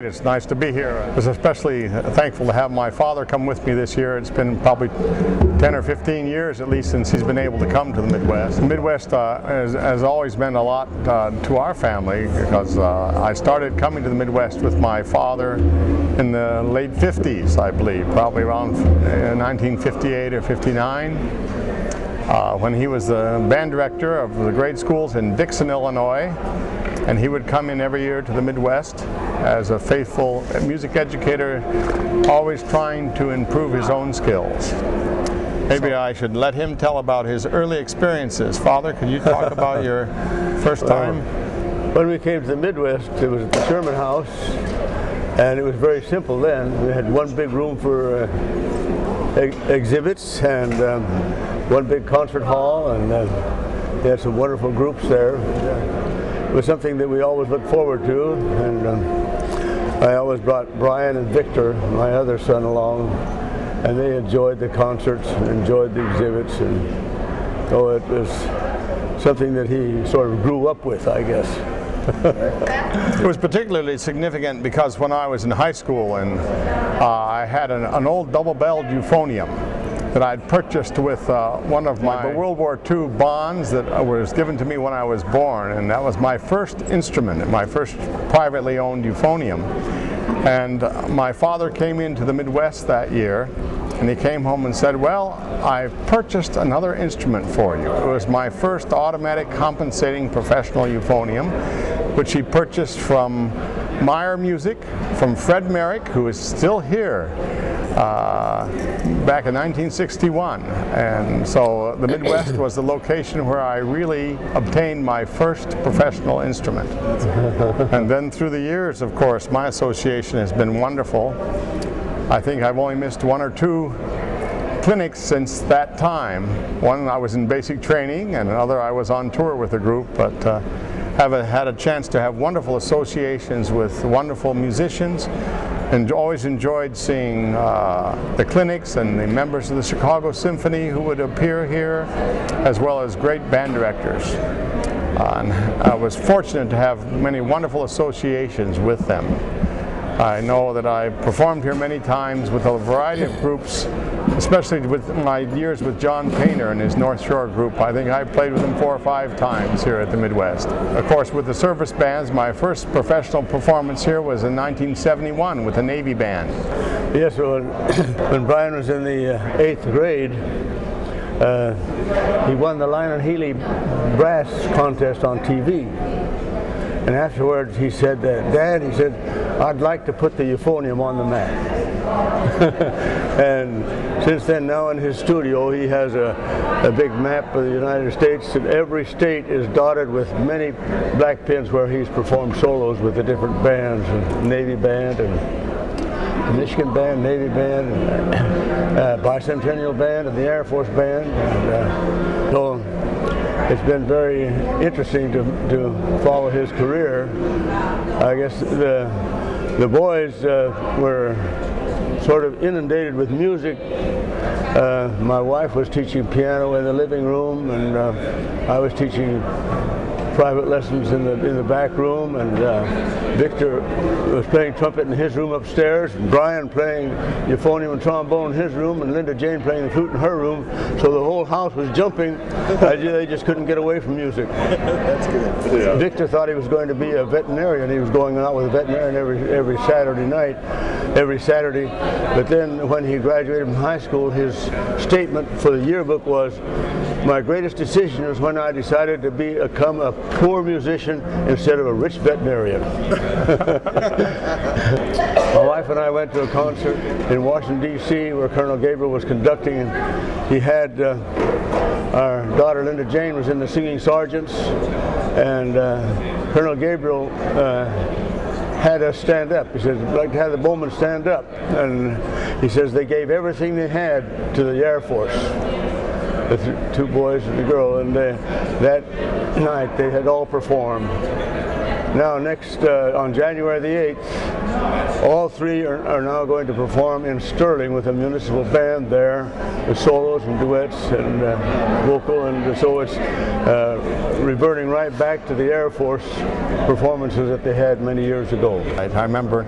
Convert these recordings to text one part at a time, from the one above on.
It's nice to be here. I was especially thankful to have my father come with me this year. It's been probably 10 or 15 years at least since he's been able to come to the Midwest. The Midwest has always meant a lot to our family because I started coming to the Midwest with my father in the late 50s, I believe, probably around 1958 or 59. When he was the band director of the grade schools in Dixon, Illinois, and he would come in every year to the Midwest as a faithful music educator, always trying to improve his own skills. Maybe I should let him tell about his early experiences. Father, could you talk about your first time? When we came to the Midwest, it was at the Sherman House, and it was very simple then. We had one big room for exhibits and one big concert hall, and they had some wonderful groups there. It was something that we always looked forward to, and I always brought Brian and Victor, my other son, along, and they enjoyed the concerts and enjoyed the exhibits, and so it was something that he sort of grew up with, I guess. It was particularly significant because when I was in high school and I had an old double-belled euphonium that I'd purchased with one of my World War II bonds that was given to me when I was born, and that was my first instrument, my first privately owned euphonium. And my father came into the Midwest that year, and he came home and said, "Well, I've purchased another instrument for you." It was my first automatic compensating professional euphonium, which he purchased from Meyer Music, from Fred Merrick, who is still here, back in 1961. And so the Midwest was the location where I really obtained my first professional instrument. And then through the years, of course, my association has been wonderful. I think I've only missed one or two clinics since that time. One I was in basic training, and another I was on tour with a group, but have had a chance to have wonderful associations with wonderful musicians, and always enjoyed seeing the clinics and the members of the Chicago Symphony who would appear here, as well as great band directors. And I was fortunate to have many wonderful associations with them. I know that I performed here many times with a variety of groups, especially with my years with John Painter and his North Shore group. I think I played with him 4 or 5 times here at the Midwest. Of course, with the service bands, my first professional performance here was in 1971 with the Navy Band. Yes, well, when Brian was in the 8th grade, he won the Lionel Healy brass contest on TV. And afterwards he said, "Dad," he said, "I'd like to put the euphonium on the map." And since then, now in his studio, he has a big map of the United States, and every state is dotted with many black pins where he's performed solos with the different bands, and Navy Band, and the Michigan Band, Navy Band, and Bicentennial Band, and the Air Force Band. And, so it's been very interesting to follow his career. I guess the boys were sort of inundated with music. My wife was teaching piano in the living room, and I was teaching private lessons in the back room, and Victor was playing trumpet in his room upstairs, and Brian playing euphonium and trombone in his room, and Linda Jane playing the flute in her room. So the whole house was jumping. They just couldn't get away from music. That's good. Yeah. Victor thought he was going to be a veterinarian. He was going out with a veterinarian every Saturday night, every Saturday. But then when he graduated from high school, his statement for the yearbook was, "My greatest decision was when I decided to become a poor musician instead of a rich veterinarian." My wife and I went to a concert in Washington, D.C. where Colonel Gabriel was conducting, and he had our daughter Linda Jane was in the singing sergeants, and Colonel Gabriel had us stand up. He said, "I'd like to have the Bowman stand up." And he says they gave everything they had to the Air Force, the 2 boys and the girl, and that night they had all performed. Now next, on January the 8th, All three are now going to perform in Sterling with a municipal band there, with solos and duets and vocal, and so it's reverting right back to the Air Force performances that they had many years ago. I remember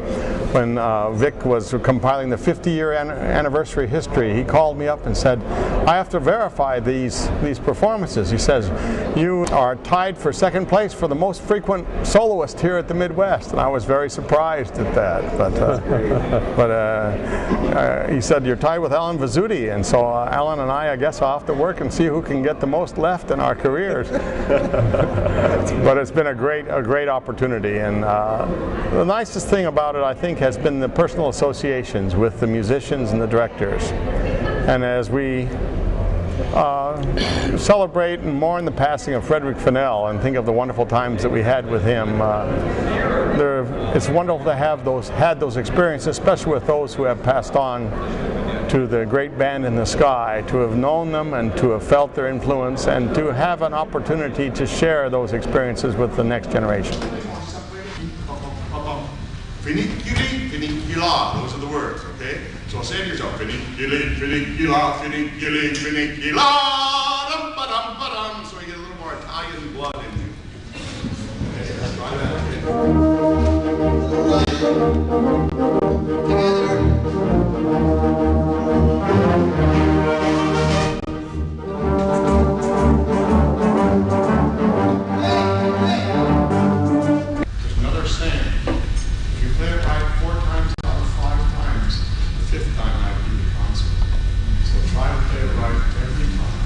when Vic was compiling the 50-year anniversary history, he called me up and said, I have to verify these performances. He says, you are tied for second place for the most frequent soloist here at the Midwest, and I was very surprised at that. But he said, you're tied with Alan Vizzuti, and so Alan and I guess I'll have to work and see who can get the most left in our careers. But it's been a great opportunity, and the nicest thing about it, I think, has been the personal associations with the musicians and the directors. And as we celebrate and mourn the passing of Frederick Fennell and think of the wonderful times that we had with him, it's wonderful to have had those experiences, especially with those who have passed on to the great band in the sky, to have known them and to have felt their influence and to have an opportunity to share those experiences with the next generation. Finiculi, finicula, those are the words, okay? So say it yourself, finiculi, finicula, finiculi, finicula, dum-ba-dum-ba-dum, so you get a little more Italian blood in you. Okay, let's try that. There's another saying. If you play it right 4 times out of 5 times, the 5th time might be the concert. So try to play it right every time.